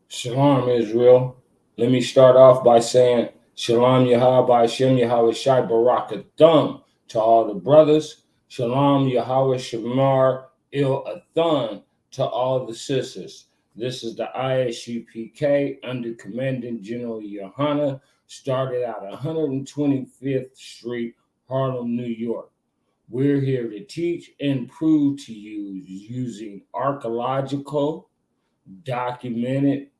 Shalom, Israel. Let me start off by saying Shalom Yahweh Shem Yahweh Shai Barakathum to all the brothers. Shalom Yahweh Shamar Il Athan to all the sisters. This is the I.S.U.P.K under Commanding General Yohana, started at 125th Street, Harlem, New York. We're here to teach and prove to you using archaeological, documented,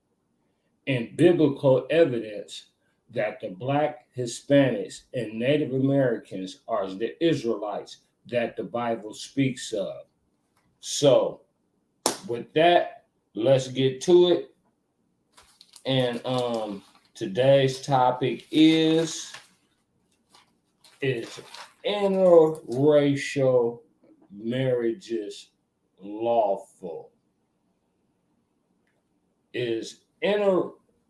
and biblical evidence that the Black, Hispanics, and Native Americans are the Israelites that the Bible speaks of. So, with that, let's get to it. And today's topic is interracial marriages lawful? Is interracial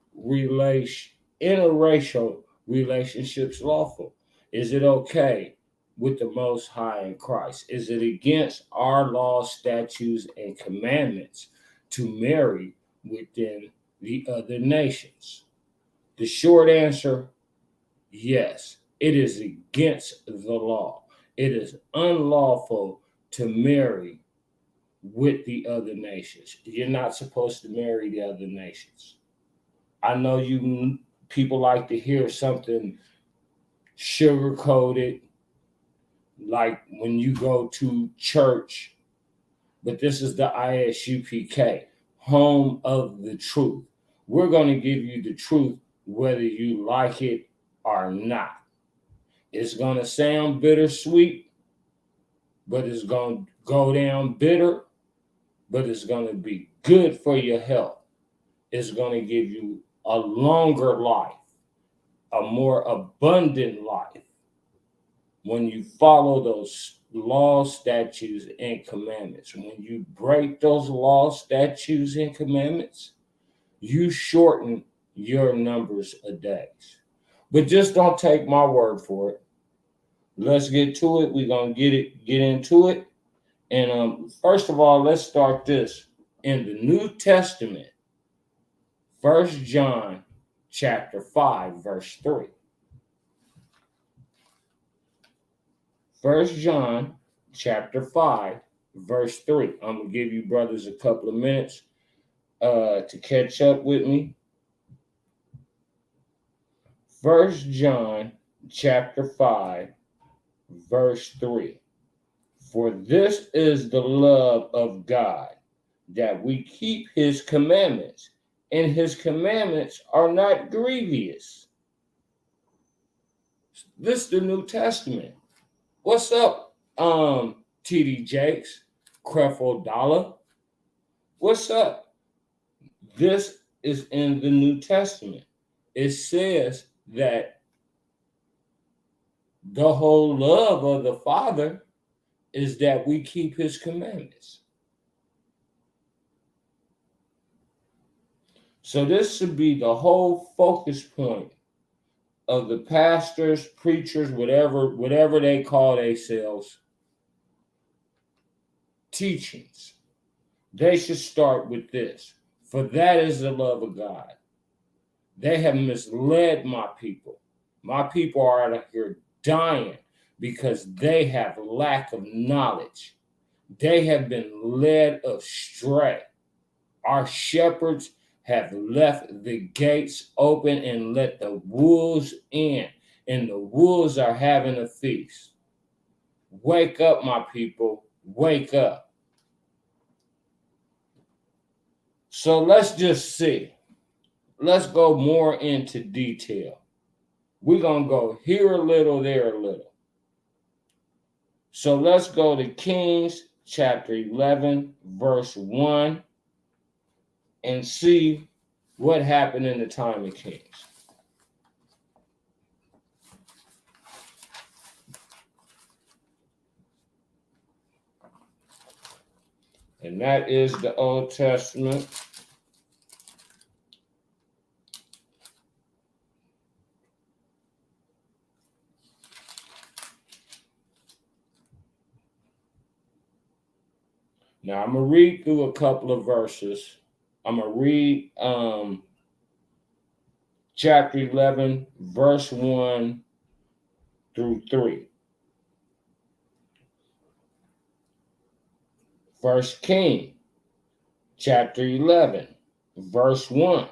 relationships lawful? Is it okay with the Most High in Christ? Is it against our laws, statutes, and commandments to marry within the other nations? The short answer Yes, it is against the law. It is unlawful to marry with the other nations. You're not supposed to marry the other nations. I know you people like to hear something sugar coated, like when you go to church, but this is the I.S.U.P.K, home of the truth. We're going to give you the truth whether you like it or not. It's going to sound bittersweet, but it's going to go down bitter, but it's going to be good for your health. It's going to give you a longer life, a more abundant life when you follow those laws, statutes, and commandments. When you break those laws, statutes, and commandments, you shorten your numbers of days. But just don't take my word for it. Let's get to it. We're gonna get into it. And first of all, let's start this in the New Testament. 1 John chapter 5, verse 3. 1 John chapter 5, verse 3. I'm going to give you brothers a couple of minutes to catch up with me. 1 John chapter 5, verse 3. For this is the love of God, that we keep his commandments, and his commandments are not grievous. This is the New Testament. What's up, TD Jakes, Creflo Dollar? What's up? This is in the New Testament. It says that the whole love of the Father is that we keep his commandments. So this should be the whole focus point of the pastors, preachers, whatever they call themselves, teachings. They should start with this. For that is the love of God. They have misled my people. My people are out here dying because they have lack of knowledge. They have been led astray. Our shepherds have left the gates open and let the wolves in, and the wolves are having a feast. Wake up, my people. Wake up. So let's just see. Let's go more into detail. We're going to go here a little, there a little. So let's go to Kings chapter 11, verse 1, and see what happened in the time of Kings. And that is the Old Testament. Now, I'm going to read through a couple of verses. I'm going to read chapter 11, verse 1 through 3. First King, chapter 11, verse 1.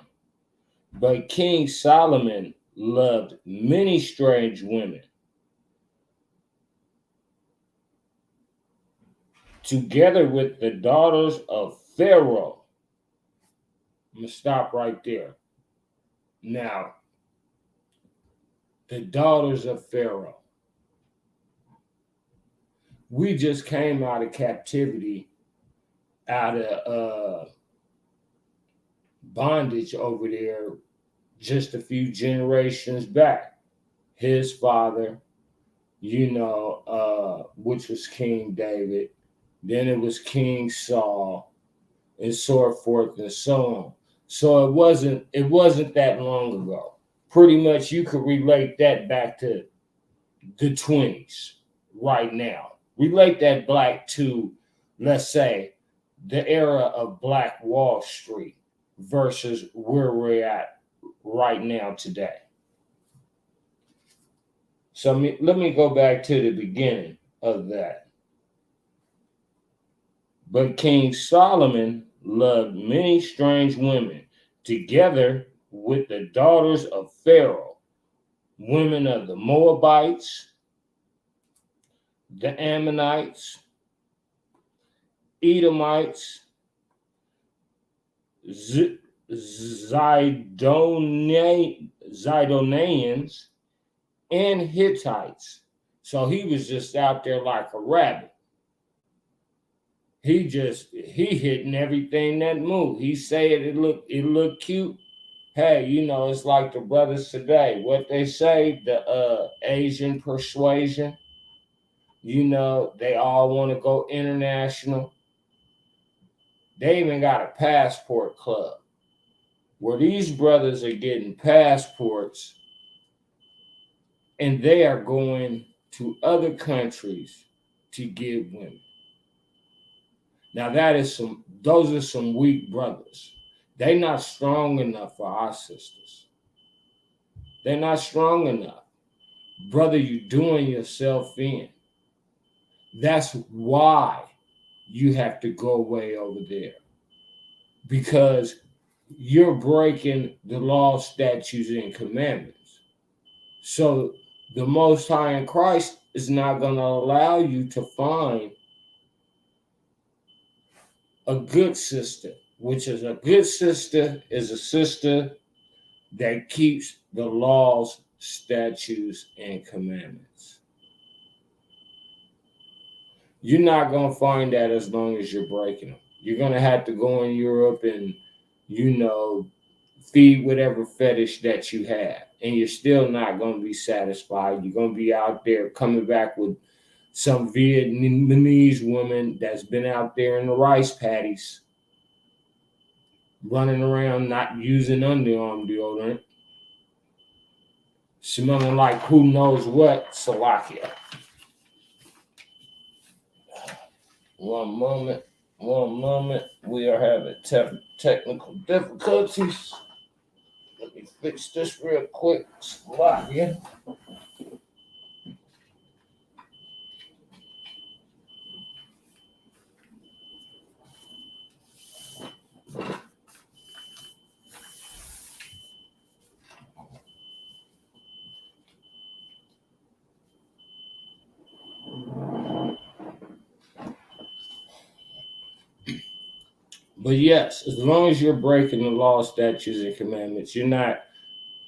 But King Solomon loved many strange women, together with the daughters of Pharaoh. I'm going to stop right there. Now, the daughters of Pharaoh. We just came out of captivity, out of bondage over there just a few generations back. His father, which was King David. Then it was King Saul, and so forth and so on. So it wasn't that long ago. Pretty much you could relate that back to the 20s right now. Relate that back to, let's say, the era of Black Wall Street versus where we're at right now today. So let me go back to the beginning of that. But King Solomon loved many strange women, together with the daughters of Pharaoh, women of the Moabites, the Ammonites, Edomites, Zidonians, and Hittites. So he was just out there like a rabbit. He hitting everything that moved. He said it looked cute. Hey, it's like the brothers today. What they say, the Asian persuasion. They all want to go international. They even got a passport club where these brothers are getting passports and they are going to other countries to get women. Now those are some weak brothers. They're not strong enough for our sisters. They're not strong enough. Brother, you're doing yourself in. That's why you have to go away over there. Because you're breaking the law, statutes, and commandments. So the Most High in Christ is not going to allow you to find a good sister, which is a good sister is a sister that keeps the laws, statutes, and commandments. You're not going to find that as long as you're breaking them. You're going to have to go in Europe and, feed whatever fetish that you have. And you're still not going to be satisfied. You're going to be out there coming back with some Vietnamese woman that's been out there in the rice paddies, running around not using underarm deodorant, smelling like who knows what, Salakia. One moment. We are having technical difficulties. Let me fix this real quick. Salakia. But yes, as long as you're breaking the law, statutes, and commandments, you're not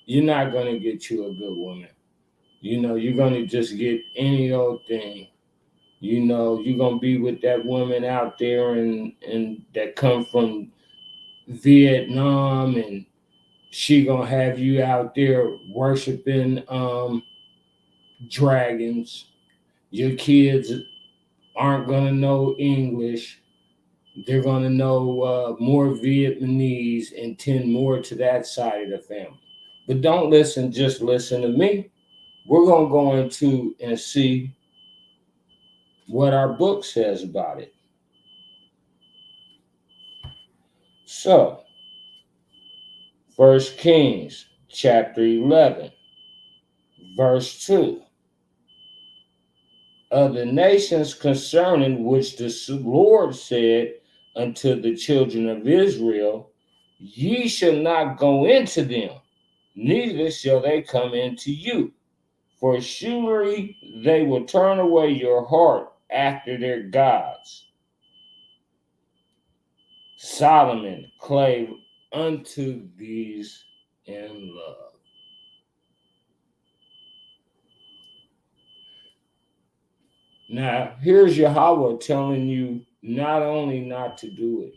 going to get you a good woman. You're going to just get any old thing. You're going to be with that woman out there and that come from Vietnam, and she going to have you out there worshiping dragons. Your kids aren't going to know English. They're going to know more Vietnamese and tend more to that side of the family. But don't just listen to me. We're going to go into and see what our book says about it. So, 1 Kings chapter 11, verse 2. Of the nations concerning which the Lord said unto the children of Israel, ye shall not go into them, neither shall they come into you. For surely they will turn away your heart after their gods. Solomon clave unto these in love. Now, here's Yahweh telling you not only not to do it,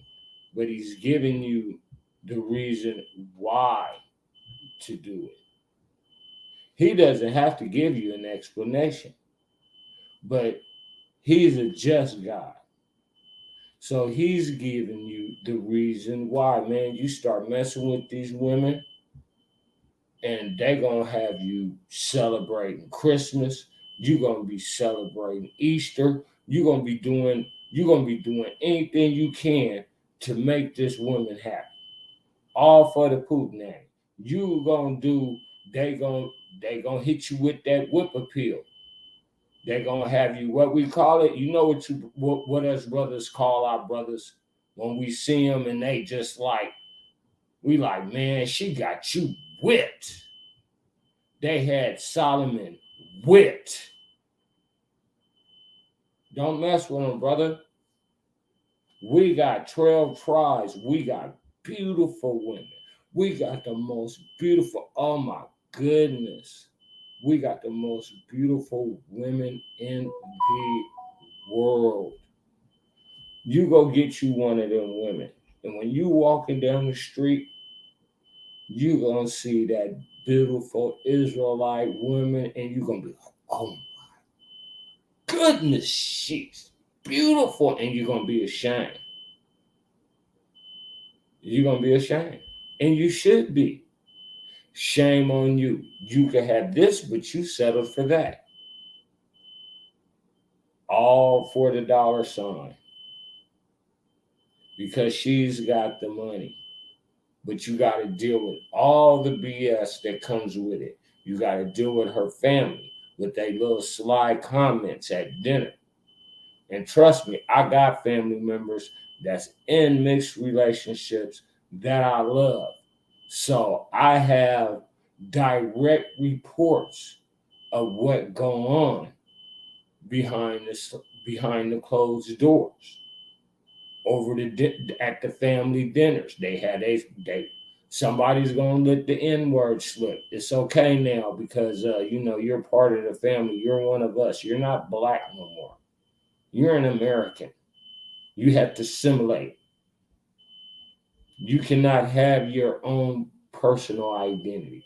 but he's giving you the reason why to do it. He doesn't have to give you an explanation, but he's a just God. So he's giving you the reason why, man. You start messing with these women and they're going to have you celebrating Christmas. You're going to be celebrating Easter. You're going to be doing anything you can to make this woman happy. All for the Poontang. You're going to do they gonna hit you with that whip appeal. They gonna have you, what we call it. You know what us brothers call our brothers when we see them and they just like, we like, man, she got you whipped. They had Solomon whipped. Don't mess with them, brother. We got 12 tribes. We got beautiful women. We got the most beautiful, oh my goodness. We got the most beautiful women in the world. You go get you one of them women. And when you walking down the street, you gonna see that beautiful Israelite woman, and you gonna be like, oh my goodness, she's beautiful. And you're gonna be ashamed. You're gonna be ashamed. And you should be. Shame on you. You could have this, but you settled for that. All for the dollar sign. Because she's got the money. But you got to deal with all the BS that comes with it. You got to deal with her family, with their little sly comments at dinner. And trust me, I got family members that's in mixed relationships that I love. So I have direct reports of what go on behind the closed doors. Over at the family dinners, somebody's gonna let the N-word slip. It's okay now because you're part of the family. You're one of us. You're not black no more. You're an American. You have to assimilate. You cannot have your own personal identity.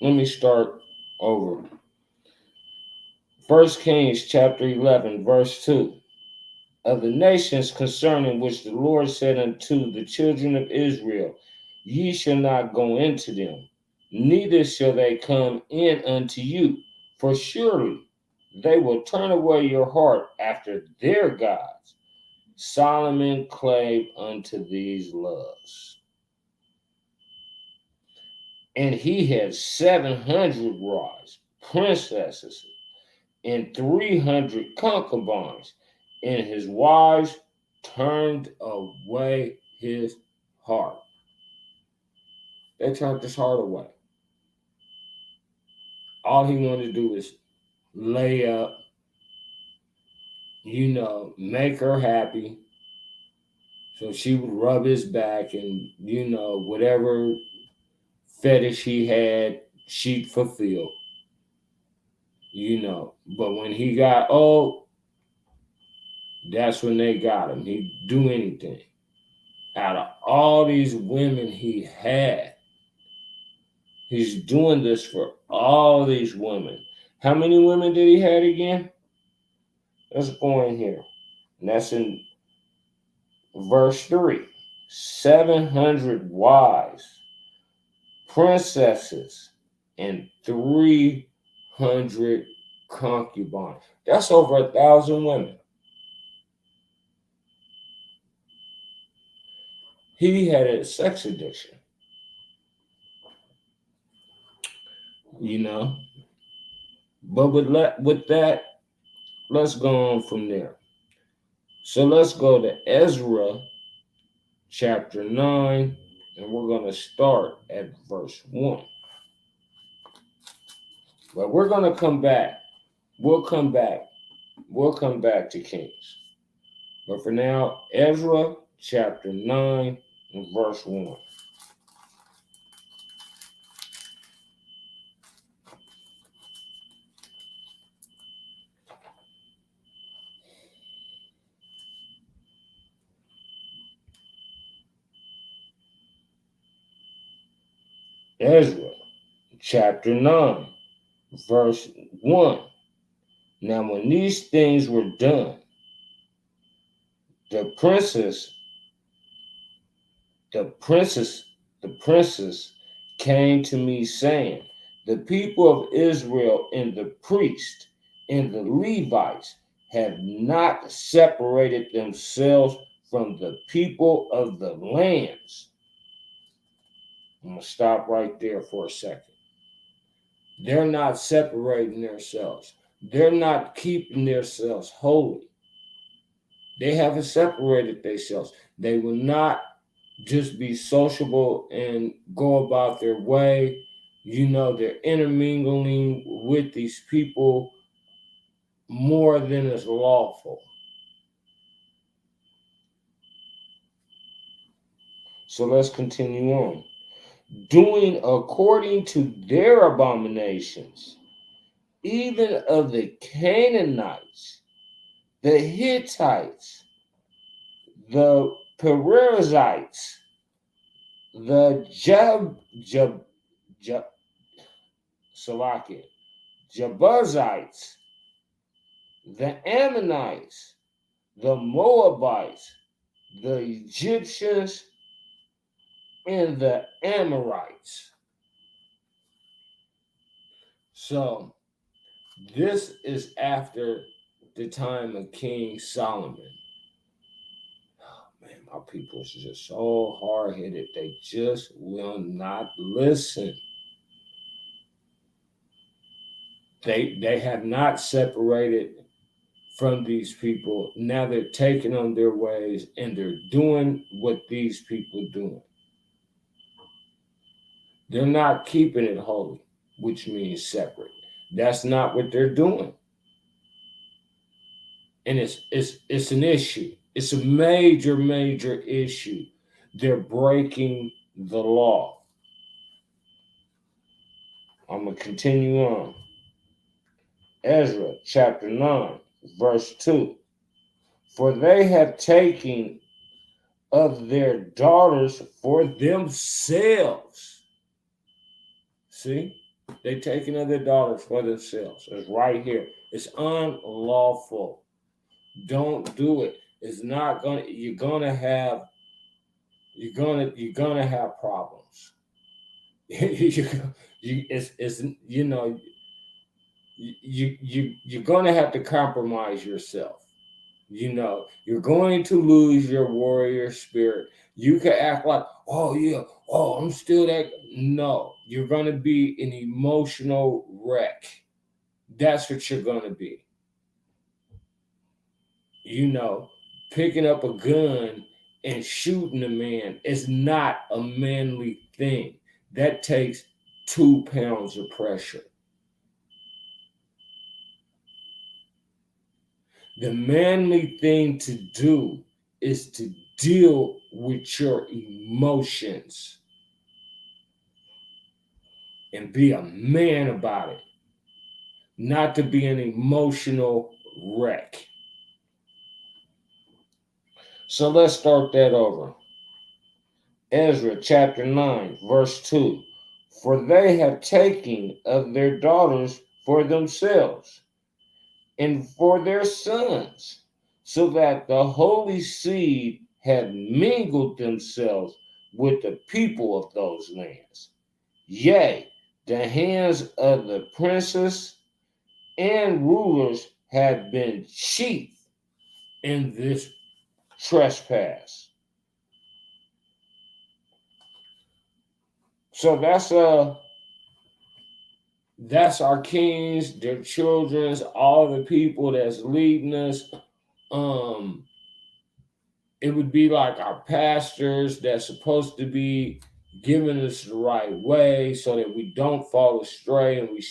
Let me start over. 1 Kings chapter 11, verse 2. Of the nations concerning which the Lord said unto the children of Israel, ye shall not go into them, neither shall they come in unto you, for surely they will turn away your heart after their gods. Solomon clave unto these loves. And he had 700 wives, princesses, and 300 concubines, and his wives turned away his heart. They turned his heart away. All he wanted to do is lay up, make her happy. So she would rub his back and, whatever fetish he had, she'd fulfill. But when he got old, that's when they got him. He'd do anything. Out of all these women he had, he's doing this for all these women. How many women did he have again? Let's go in here. And that's in verse 3. 700 wives, princesses, and 300 concubines. That's over 1,000 women. He had a sex addiction. But with that, let's go on from there. So let's go to Ezra chapter 9, and we're going to start at verse 1. But we're going to come back. We'll come back to Kings. But for now, Ezra chapter 9 and verse 1. Ezra chapter 9, verse 1. Now when these things were done, the princess came to me saying, the people of Israel and the priests and the Levites have not separated themselves from the people of the lands. I'm going to stop right there for a second. They're not separating themselves. They're not keeping themselves holy. They haven't separated themselves. They will not just be sociable and go about their way. They're intermingling with these people more than is lawful. So let's continue on. Doing according to their abominations, even of the Canaanites, the Hittites, the Perizzites, the Jebusites, the Ammonites, the Moabites, the Egyptians, and the Amorites. So this is after the time of King Solomon. Oh, man, my people is just so hard-headed. They just will not listen. They have not separated from these people. Now they're taking on their ways and they're doing what these people doing. They're not keeping it holy, which means separate. That's not what they're doing. And it's an issue. It's a major issue. They're breaking the law. I'm going to continue on. Ezra chapter 9, verse 2. For they have taken of their daughters for themselves. See? They taking of their daughters for themselves. It's right here. It's unlawful. Don't do it. It's not gonna. You're gonna have problems. You're gonna have to compromise yourself. You're going to lose your warrior spirit. You can act like, oh yeah, oh I'm still that. No, you're gonna be an emotional wreck. That's what you're gonna be. Picking up a gun and shooting a man is not a manly thing. That takes 2 pounds of pressure. The manly thing to do is to deal with your emotions and be a man about it, not to be an emotional wreck. So let's start that over. Ezra chapter 9, verse 2. For they have taken of their daughters for themselves and for their sons, so that the holy seed had mingled themselves with the people of those lands. Yea, the hands of the princes and rulers have been chief in this trespass. So that's our kings, their children's, all the people that's leading us. It would be like our pastors that's supposed to be giving us the right way so that we don't fall astray and we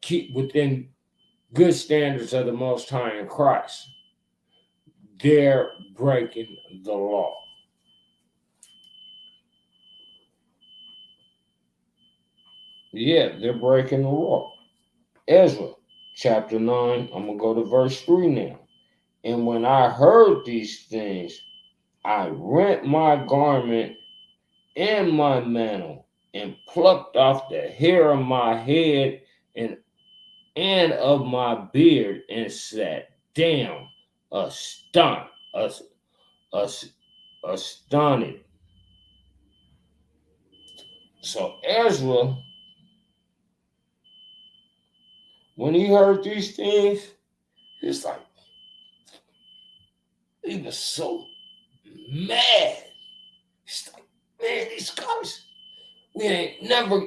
keep within good standards of the Most High in Christ. They're breaking the law. Yeah, they're breaking the law. Ezra chapter 9, I'm going to go to verse 3 now. And when I heard these things, I rent my garment and my mantle and plucked off the hair of my head and of my beard and sat down astonished. So Ezra, when he heard these things, he's like, He was so mad. He's like, man, these guys, we ain't never,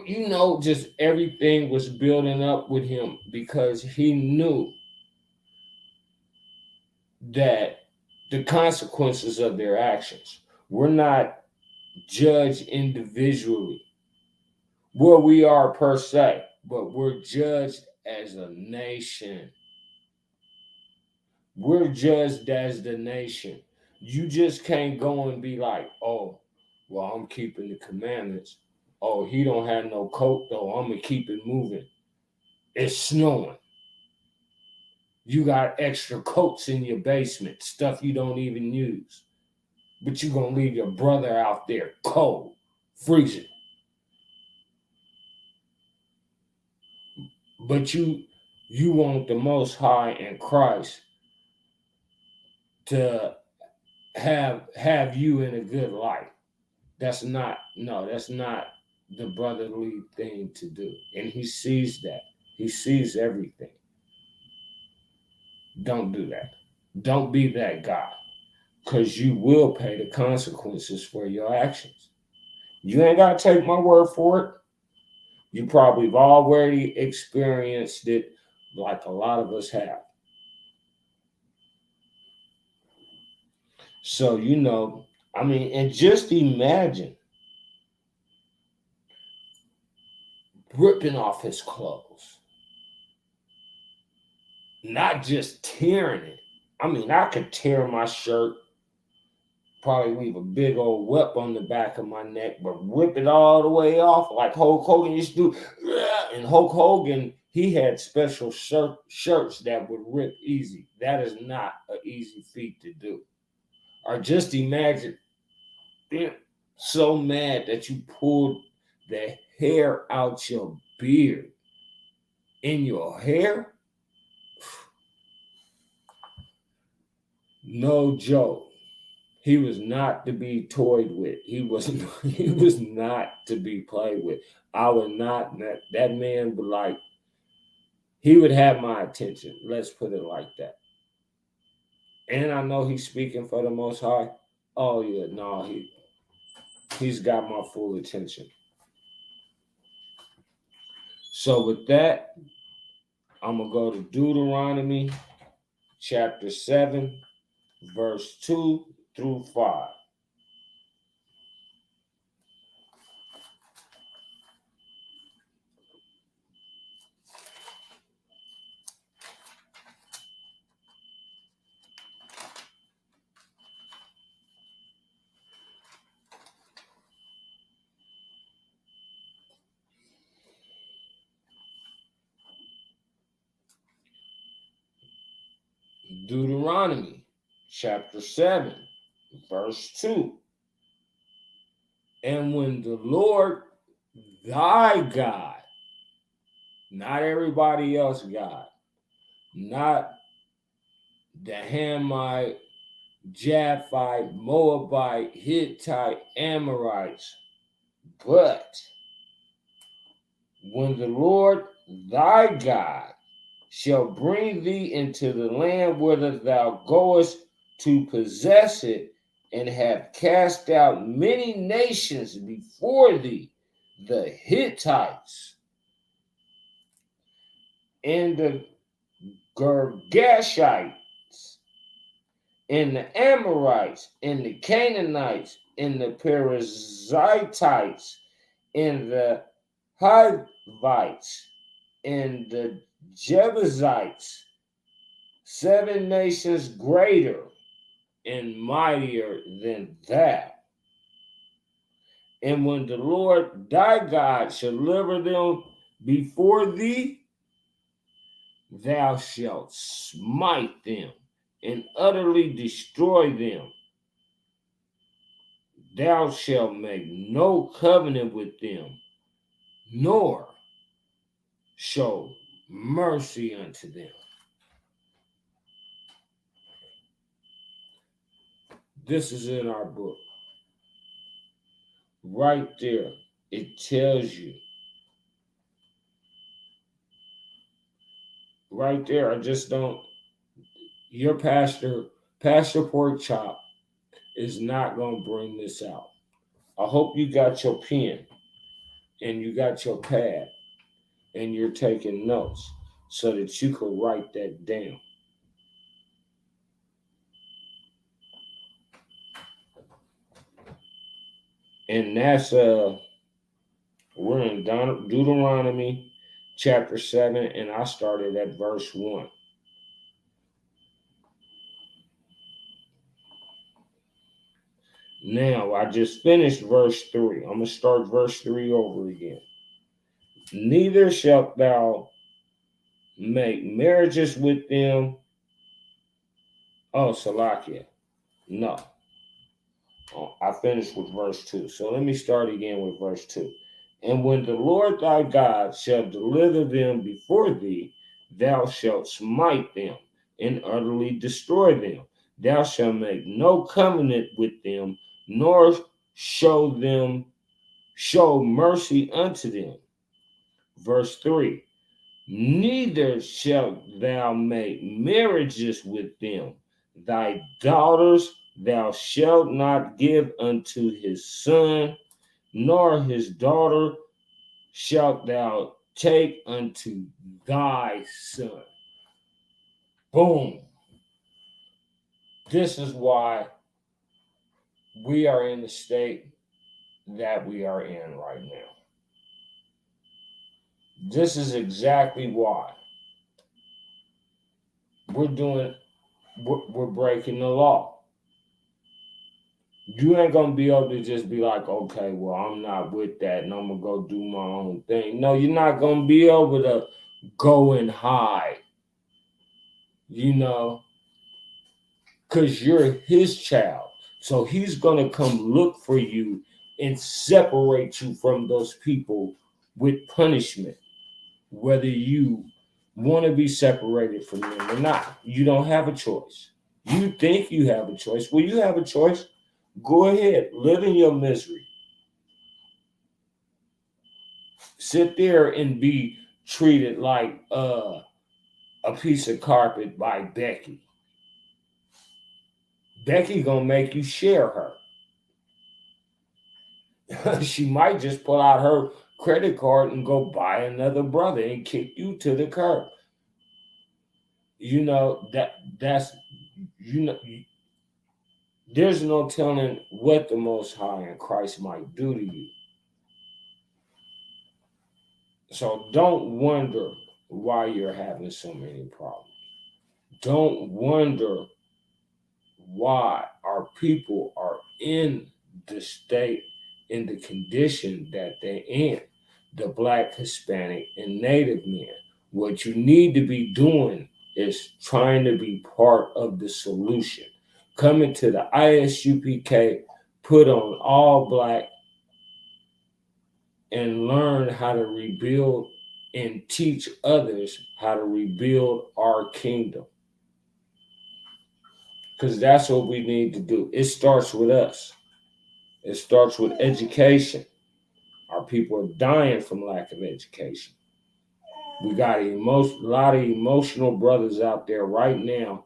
just everything was building up with him because he knew that the consequences of their actions were not judged individually. Well, we are per se, but we're judged as a nation. We're judged as the nation. You just can't go and be like, oh, well, I'm keeping the commandments. Oh, he don't have no coat though. I'm gonna keep it moving. It's snowing. You got extra coats in your basement, stuff you don't even use. But you're gonna leave your brother out there cold, freezing. But you want the Most High and Christ to have you in a good light. That's not the brotherly thing to do. And he sees that. He sees everything. Don't do that. Don't be that guy. Because you will pay the consequences for your actions. You ain't got to take my word for it. You probably have already experienced it like a lot of us have. So, and just imagine ripping off his clothes, not just tearing it. I could tear my shirt, probably leave a big old welt on the back of my neck, but rip it all the way off like Hulk Hogan used to do. And Hulk Hogan, he had special shirts that would rip easy. That is not an easy feat to do. Or just imagine being so mad that you pulled the hair out your beard in your hair. No joke. He was not to be toyed with. He was not to be played with. I would not, that man would he would have my attention. Let's put it like that. And I know he's speaking for the Most High. Oh yeah, no, he's got my full attention. So with that, I'm gonna go to Deuteronomy chapter 7, verse 2 through 5. Deuteronomy chapter 7, verse 2. And when the Lord thy God, not everybody else God, not the Hamite, Japhite, Moabite, Hittite, Amorites, but when the Lord thy God shall bring thee into the land whither thou goest to possess it, and have cast out many nations before thee, the Hittites, and the Girgashites, and the Amorites, and the Canaanites, and the Perizzites, and the Hivites, and the Jebusites, 7 nations greater and mightier than thou. And when the Lord thy God shall deliver them before thee, thou shalt smite them and utterly destroy them. Thou shalt make no covenant with them, nor show mercy unto them. This is in our book. Right there, it tells you. Right there, I just don't. Your pastor Pastor Pork Chop is not going to bring this out. I hope you got your pen and you got your pad and you're taking notes so that you can write that down. And that's we're in Deuteronomy chapter 7, and I started at verse 1. Now I just finished verse 3. I'm gonna start verse 3 over again. Neither shalt thou make marriages with them. Oh, Salakia. No. Oh, I finished with verse 2. So let me start again with verse 2. And when the Lord thy God shall deliver them before thee, thou shalt smite them and utterly destroy them. Thou shalt make no covenant with them, nor show mercy unto them. Verse 3. Neither shalt thou make marriages with them. Thy daughters thou shalt not give unto his son, nor his daughter shalt thou take unto thy son. Boom. This is why we are in the state that we are in right now. This is exactly why we're breaking the law. You ain't gonna be able to just be like, okay, well, I'm not with that and I'm gonna go do my own thing. No, you're not gonna be able to go and hide, because you're his child. So he's gonna come look for you and separate you from those people with punishment, whether you want to be separated from them or not. You don't have a choice. You think you have a choice. Well, you have a choice. Go ahead, live in your misery. Sit there and be treated like a piece of carpet by Becky. Becky gonna make you share her. She might just pull out her credit card and go buy another brother and kick you to the curb. That's there's no telling what the Most High in Christ might do to you. So don't wonder why you're having so many problems. Don't wonder why our people are in the state, in the condition that they're in, the Black, Hispanic, and Native men. What you need to be doing is trying to be part of the solution. Coming to the I.S.U.P.K, put on all Black, and learn how to rebuild and teach others how to rebuild our kingdom. Because that's what we need to do. It starts with us. It starts with education. Our people are dying from lack of education. We got a lot of emotional brothers out there right now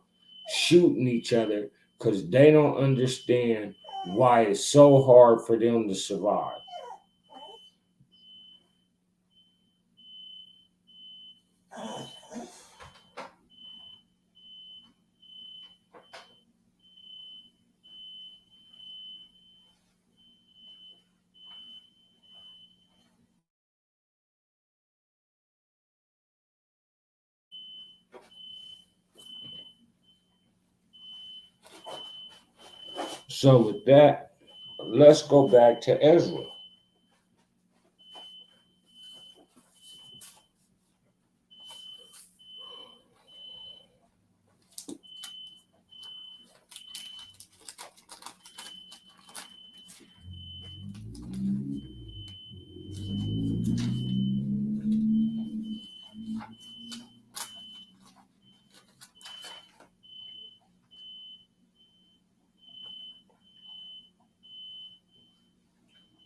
shooting each other because they don't understand why it's so hard for them to survive. So with that, let's go back to Ezra.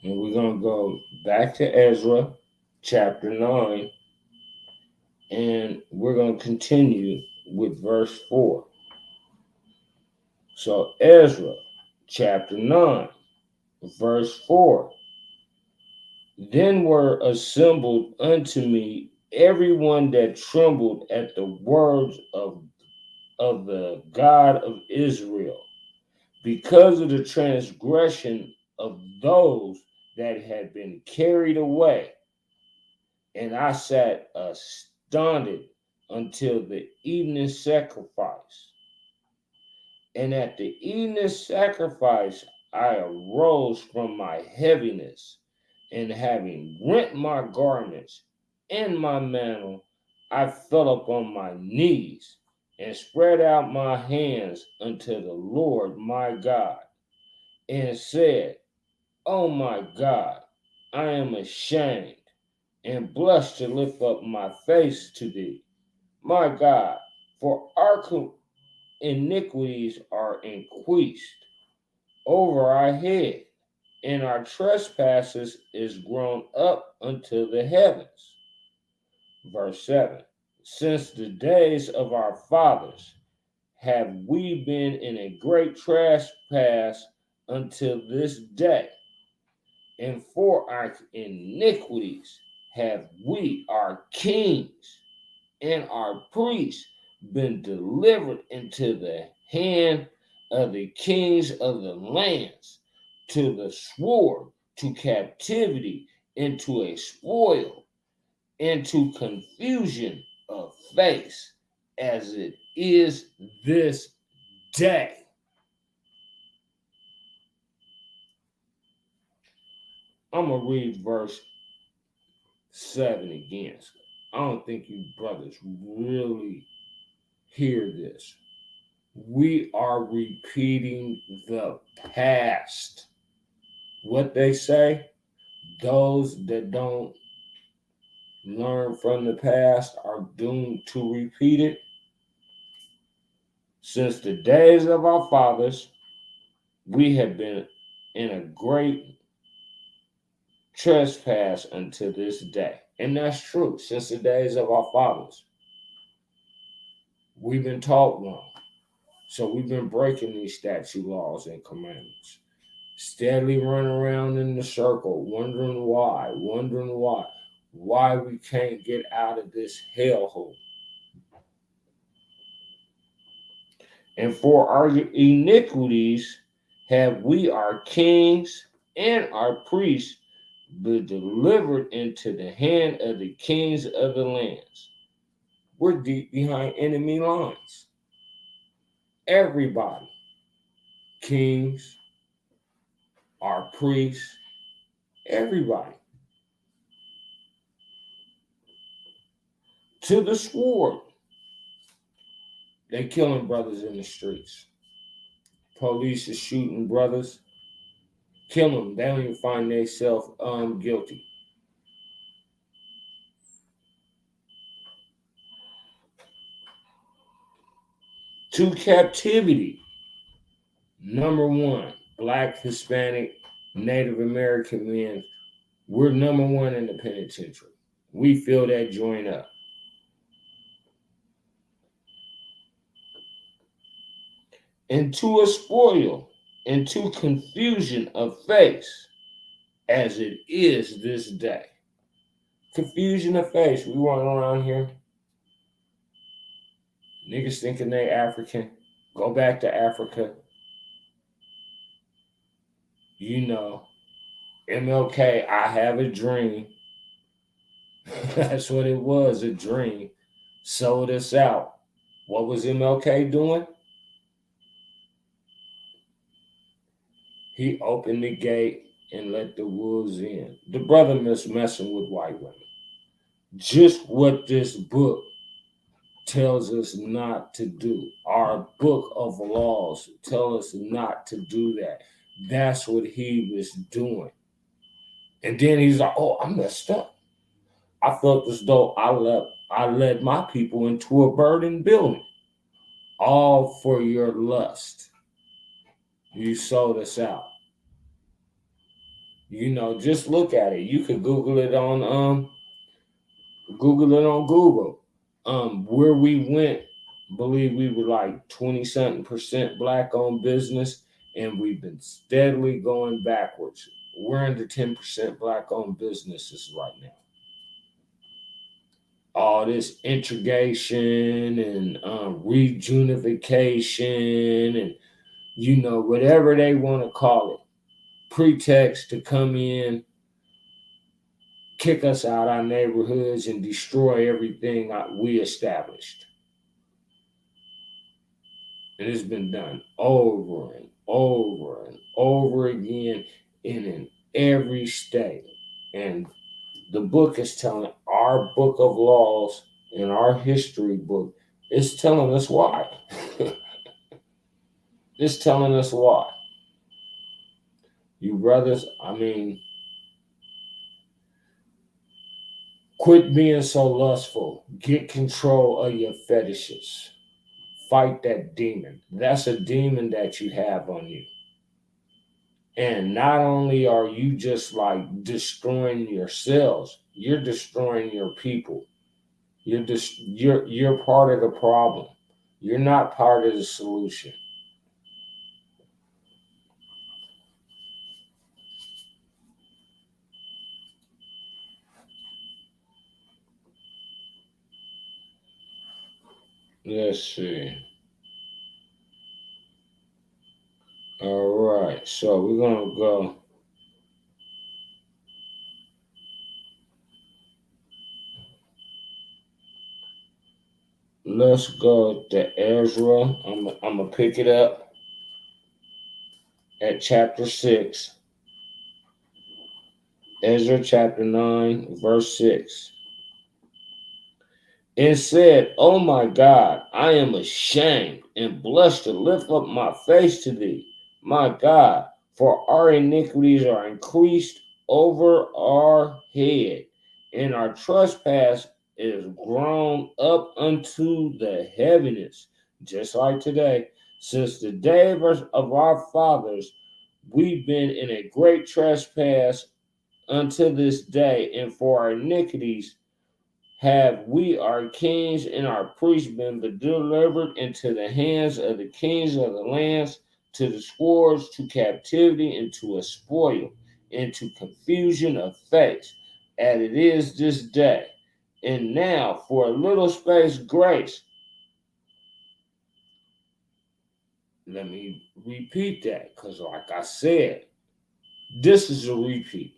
And we're going to go back to Ezra chapter 9, and we're going to continue with verse 4. So Ezra chapter 9, verse 4. Then were assembled unto me everyone that trembled at the words of the God of Israel, because of the transgression of those that had been carried away. And I sat astounded until the evening sacrifice. And at the evening sacrifice, I arose from my heaviness, and having rent my garments and my mantle, I fell upon my knees and spread out my hands unto the Lord my God, and said, O my God, I am ashamed and blush to lift up my face to thee, my God, for our iniquities are increased over our head, and our trespasses is grown up unto the heavens. Verse 7. Since the days of our fathers have we been in a great trespass until this day, and for our iniquities have we, our kings and our priests, been delivered into the hand of the kings of the lands, to the sword, to captivity, into a spoil, into confusion of face, as it is this day. I'm going to read verse 7 again. I don't think you brothers really hear this. We are repeating the past. What they say, those that don't learn from the past are doomed to repeat it. Since the days of our fathers, we have been in a great trespass unto this day. And that's true. Since the days of our fathers, we've been taught wrong. So we've been breaking these statute laws and commandments. Steadily running around in the circle, wondering why we can't get out of this hellhole. And for our iniquities have we, our kings and our priests, been delivered into the hand of the kings of the lands. We're deep behind enemy lines. Everybody, kings, our priests, everybody, to the sword. They killing brothers in the streets. Police is shooting brothers, kill them. They don't even find themselves guilty. To captivity. Number one, Black, Hispanic, Native American men. We're number one in the penitentiary. We fill that joint up. Into a spoil, into confusion of face, as it is this day. Confusion of face. We run around here. Niggas thinking they African. Go back to Africa. You know, MLK, I have a dream. That's what it was, a dream. Sold us out. What was MLK doing? He opened the gate and let the wolves in. The brother was messing with white women. Just what this book tells us not to do. Our book of laws tell us not to do that. That's what he was doing. And then he's like, oh, I messed up. I felt as though I led my people into a burning building. All for your lust. You sold us out. You know, just look at it. You could Google it on Google. Where we went believe we were like 20-something% black owned business, and we've been steadily going backwards. We're into 10% black owned businesses right now. All this integration and rejuvenation and whatever they want to call it, pretext to come in, kick us out our neighborhoods, and destroy everything we established. And it's been done over and over and over again in every state. And the book is telling, our book of laws and our history book is telling us why. It's telling us why. You brothers, quit being so lustful. Get control of your fetishes. Fight that demon. That's a demon that you have on you. And not only are you just like destroying yourselves, you're destroying your people. You're part of the problem. You're not part of the solution. Let's see. All right, so we're gonna go. Let's go to Ezra. I'm gonna pick it up at chapter 6. Ezra chapter 9, verse 6. And said, "O my God, I am ashamed and blush to lift up my face to thee, my God, for our iniquities are increased over our head, and our trespass is grown up unto the heavens," just like today. Since the day of our fathers, we've been in a great trespass unto this day, and for our iniquities have we, our kings and our priests, been delivered into the hands of the kings of the lands, to the swords, to captivity, and to a spoil, into confusion of face, as it is this day. And now, for a little space, grace. Let me repeat that, because, like I said, this is a repeat.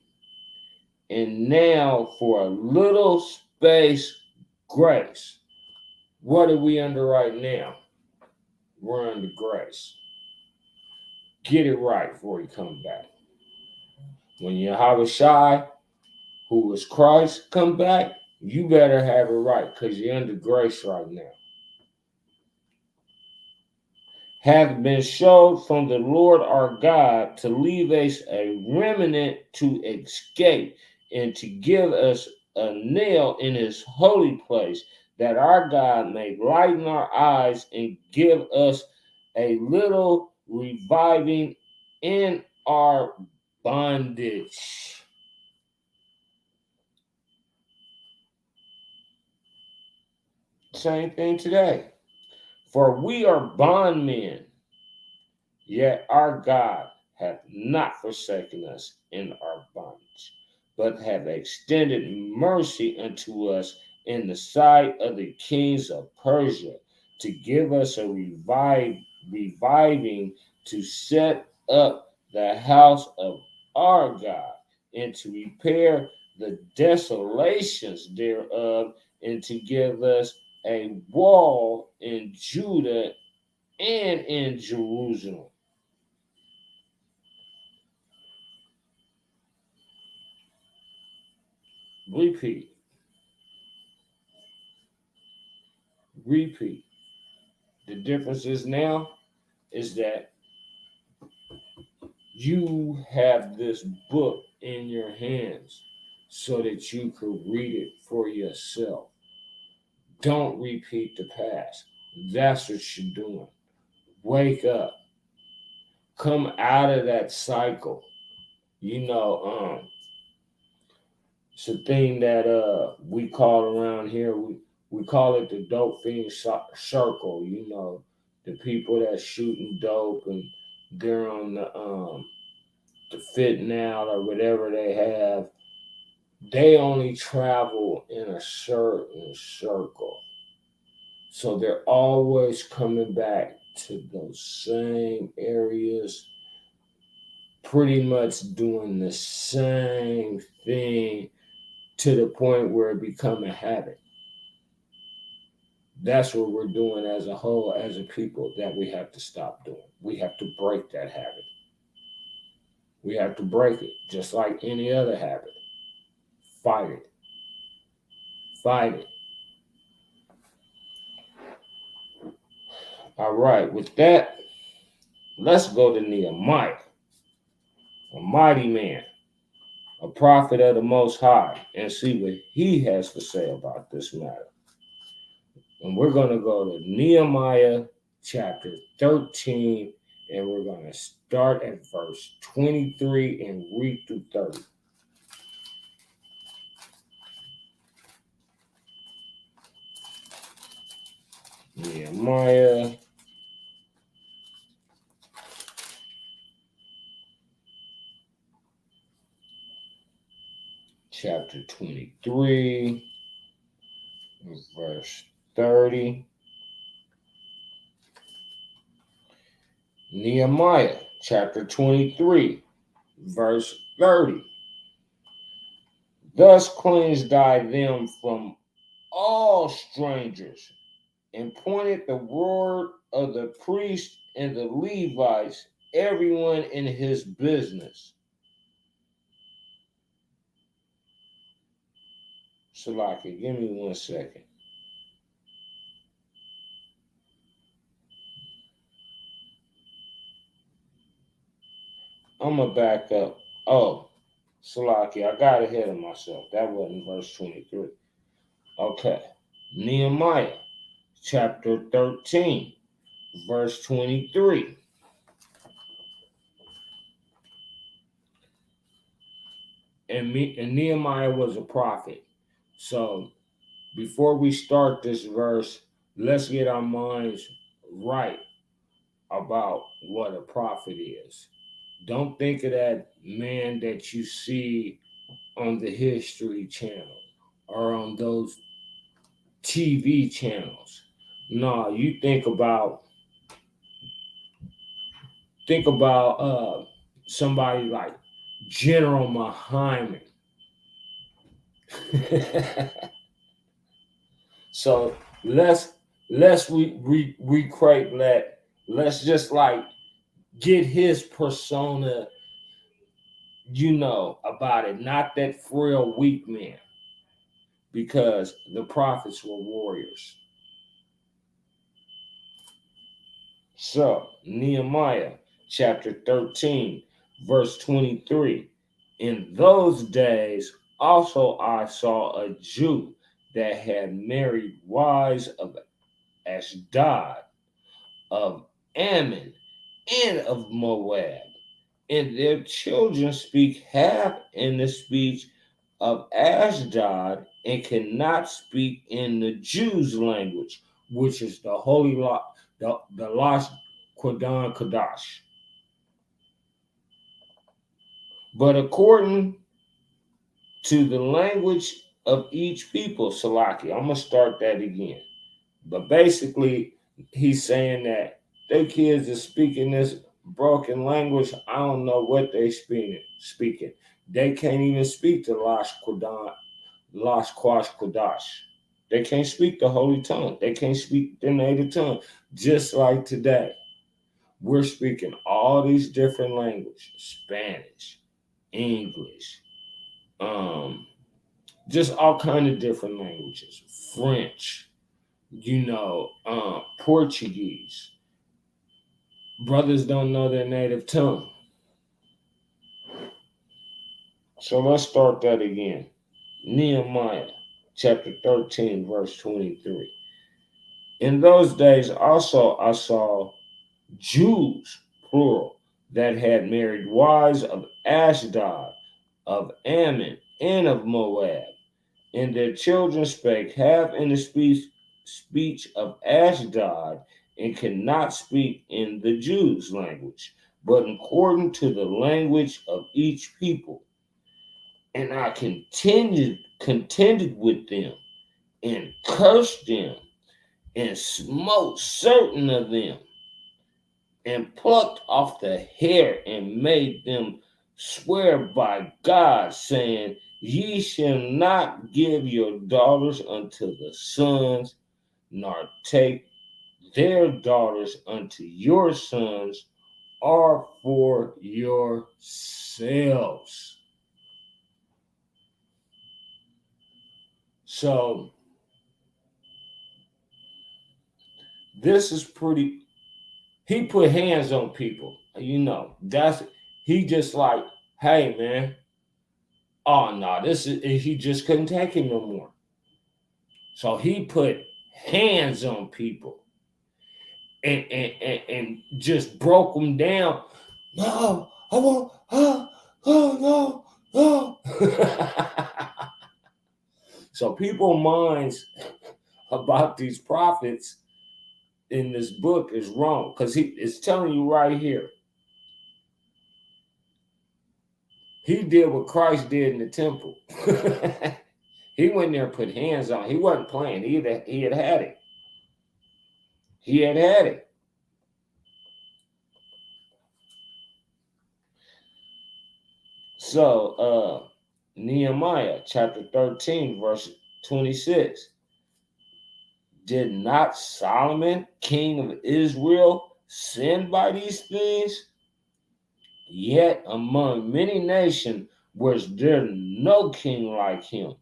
And now, for a little space, grace. What are we under right now? We're under grace. Get it right before you come back. When I.S.U.P.K, who is Christ, come back, you better have it right, because you're under grace right now. Have been showed from the Lord our God to leave us a remnant to escape, and to give us a nail in his holy place, that our God may lighten our eyes and give us a little reviving in our bondage. Same thing today. For we are bondmen, yet our God hath not forsaken us in our bondage, but have extended mercy unto us in the sight of the kings of Persia, to give us a reviving, to set up the house of our God, and to repair the desolations thereof, and to give us a wall in Judah and in Jerusalem. Repeat. Repeat. The difference is now is that you have this book in your hands so that you could read it for yourself. Don't repeat the past. That's what you're doing. Wake up. Come out of that cycle. It's a thing that we call around here, we call it the dope fiend circle. The people that's shooting dope and they're on the fit now or whatever they have. They only travel in a certain circle. So they're always coming back to those same areas, pretty much doing the same thing to the point where it become a habit. That's what we're doing as a whole, as a people, that we have to stop doing. We have to break that habit. We have to break it, just like any other habit. Fight it. Fight it. All right, with that, let's go to Nehemiah, a mighty man, a prophet of the Most High, and see what he has to say about this matter. And we're going to go to Nehemiah chapter 13, and we're going to start at verse 23 and read through 30. Nehemiah chapter 23, verse 30. Nehemiah chapter 23, verse 30. Thus cleansed I them from all strangers, and pointed the word of the priests and the Levites, everyone in his business. Salaki, give me 1 second. I'm going to back up. Oh, Salaki, I got ahead of myself. That wasn't verse 23. Okay. Nehemiah chapter 13, verse 23. And Nehemiah was a prophet. So before we start this verse, let's get our minds right about what a prophet is. Don't think of that man that you see on the History Channel or on those TV channels. No, you think about somebody like General Muhammad. So let's recreate that. Let's just like get his persona, about it, not that frail weak man, because the prophets were warriors. So Nehemiah chapter 13, verse 23. In those days also I saw a Jew that had married wives of Ashdod, of Ammon, and of Moab, and their children speak half in the speech of Ashdod and cannot speak in the Jews' language, which is the holy law, the Lash Quadan Kadash. But according to the language of each people, Salaki, I'm going to start that again. But basically, he's saying that their kids are speaking this broken language. I don't know what they speaking. They can't even speak the Lash Kwash Kodash. They can't speak the holy tongue. They can't speak their native tongue. Just like today, we're speaking all these different languages: Spanish, English, just all kind of different languages, French, Portuguese. Brothers don't know their native tongue. So let's start that again. Nehemiah chapter 13, verse 23. In those days also I saw Jews, plural, that had married wives of Ashdod, of Ammon, and of Moab, And their children spake half in the speech of Ashdod, and cannot speak in the Jews' language, but according to the language of each people. And I contended with them, and cursed them, and smote certain of them, and plucked off the hair, and made them swear by God, saying, Ye shall not give your daughters unto the sons, nor take their daughters unto your sons, or for yourselves. So this is pretty. He put hands on people. He just like, hey man, oh no, this is he just couldn't take it no more. So he put hands on people and just broke them down. No, I won't. Oh no. So people's minds about these prophets in this book is wrong, because he is telling you right here. He did what Christ did in the temple. He went there and put hands on. He wasn't playing. He had had it. He had it. So Nehemiah chapter 13, verse 26. Did not Solomon, king of Israel, sin by these things? Yet among many nations was there no king like him,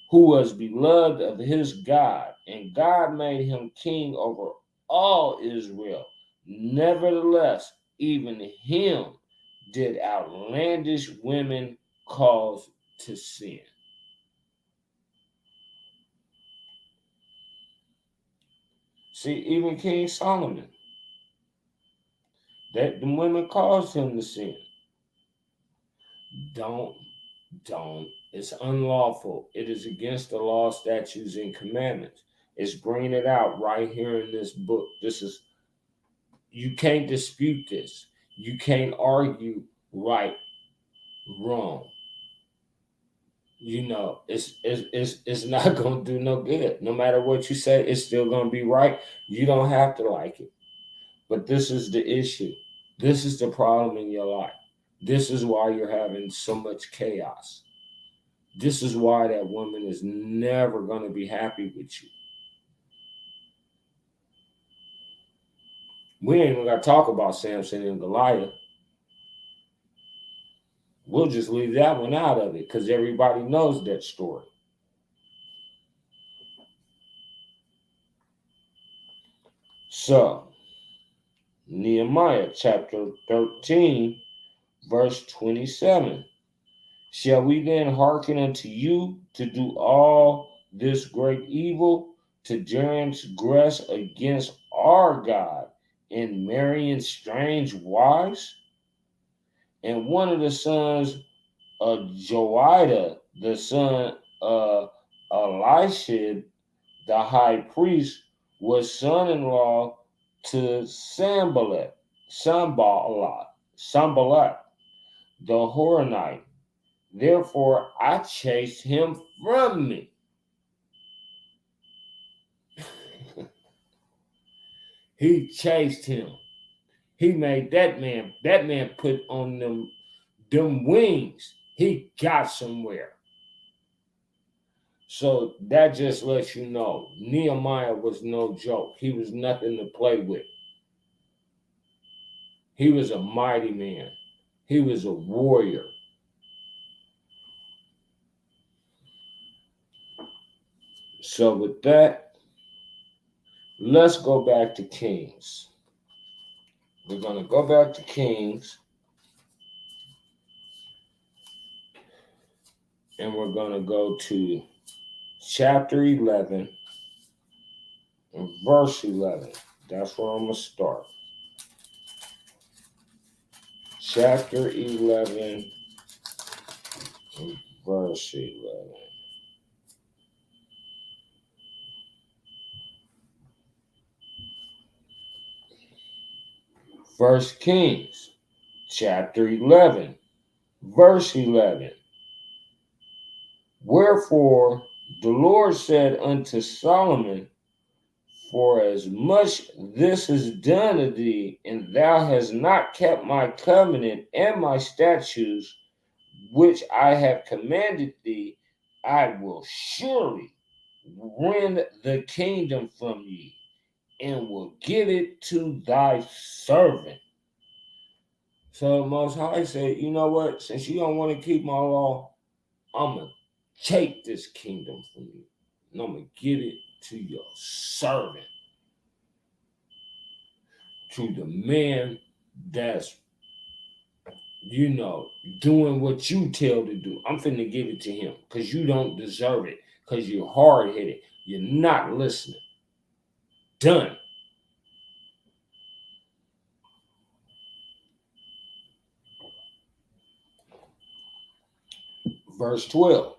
who was beloved of his God, and God made him king over all Israel. Nevertheless, even him did outlandish women cause to sin. See, even King Solomon, that the women caused him to sin. Don't. It's unlawful. It is against the law, statutes, and commandments. It's bringing it out right here in this book. You can't dispute this. You can't argue right, wrong. It's not going to do no good. No matter what you say, it's still going to be right. You don't have to like it. But this is the issue. This is the problem in your life. This is why you're having so much chaos. This is why that woman is never going to be happy with you. We ain't even got to talk about Samson and Goliath. We'll just leave that one out of it because everybody knows that story. So, Nehemiah chapter 13, verse 27. Shall we then hearken unto you to do all this great evil, to transgress against our God in marrying strange wives? And one of the sons of Joiada, the son of Elisha, the high priest, was son-in-law to Sanballat, the Horonite. Therefore, I chased him from me. He chased him. He made that man put on them wings. He got somewhere. So that just lets you know Nehemiah was no joke. He was nothing to play with. He was a mighty man. He was a warrior. So with that, let's go back to Kings. We're going to go back to Kings. And we're going to go to chapter 11 and verse 11. That's where I'm going to start. Chapter 11 and verse 11. First Kings chapter 11, verse 11. Wherefore the Lord said unto Solomon, for as much this is done of thee, and thou hast not kept my covenant and my statutes, which I have commanded thee, I will surely rend the kingdom from thee, and will give it to thy servant. So Most High said, you know what? Since you don't want to keep my law, I'm going to take this kingdom from you, and I'm going to give it to your servant, to the man that's, doing what you tell to do. I'm finna give it to him because you don't deserve it, because you're hard-headed. You're not listening. Done. Verse 12.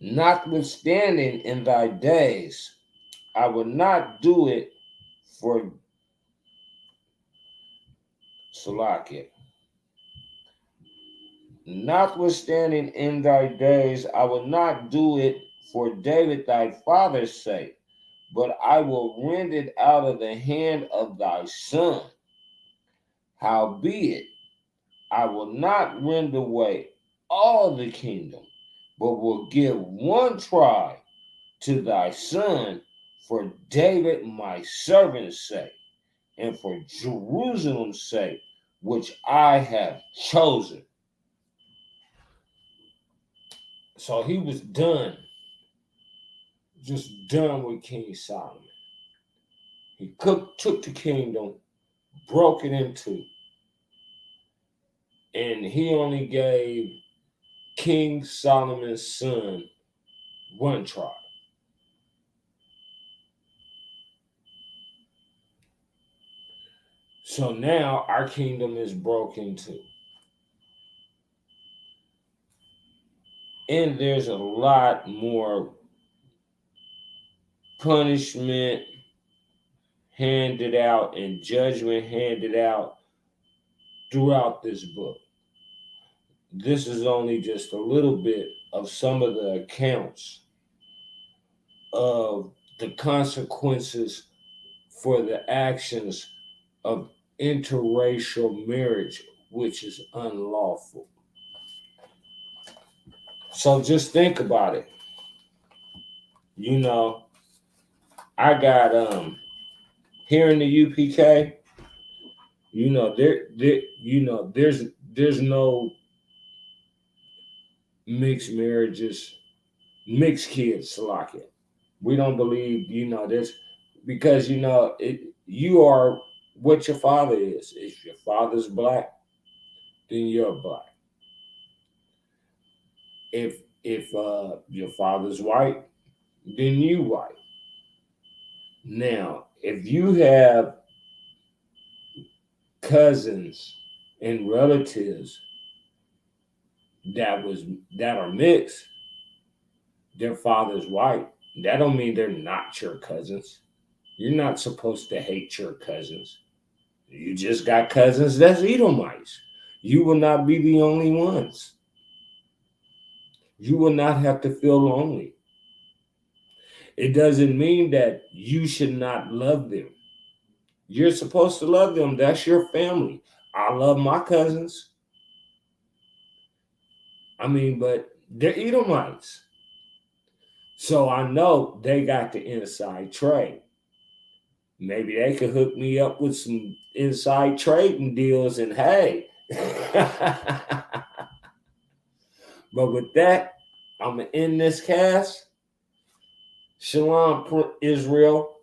Notwithstanding in thy days, I will not do it for Salakia. Notwithstanding in thy days, I will not do it for David thy father's sake, but I will rend it out of the hand of thy son. Howbeit, I will not rend away all the kingdom, but will give one tribe to thy son for David my servant's sake, and for Jerusalem's sake, which I have chosen. So he was done, just done with King Solomon. He took the kingdom, broke it in two, and he only gave King Solomon's son one tribe. So now our kingdom is broken too. And there's a lot more punishment handed out and judgment handed out throughout this book. This is only just a little bit of some of the accounts of the consequences for the actions of interracial marriage, which is unlawful. So just think about it. I got here in the UPK, there's no mixed marriages, mixed kids, Salakia. We don't believe, this, because you are what your father is. If your father's black, then you're black. If your father's white, then you white. Now, if you have cousins and relatives that are mixed, their father's white, that don't mean they're not your cousins. You're not supposed to hate your cousins. You just got cousins that's Edomites. You will not be the only ones. You will not have to feel lonely. It doesn't mean that you should not love them. You're supposed to love them. That's your family. I love my cousins. But they're Edomites. So I know they got the inside trade. Maybe they could hook me up with some inside trading deals, and hey. But with that, I'm going to end this cast. Shalom, Israel.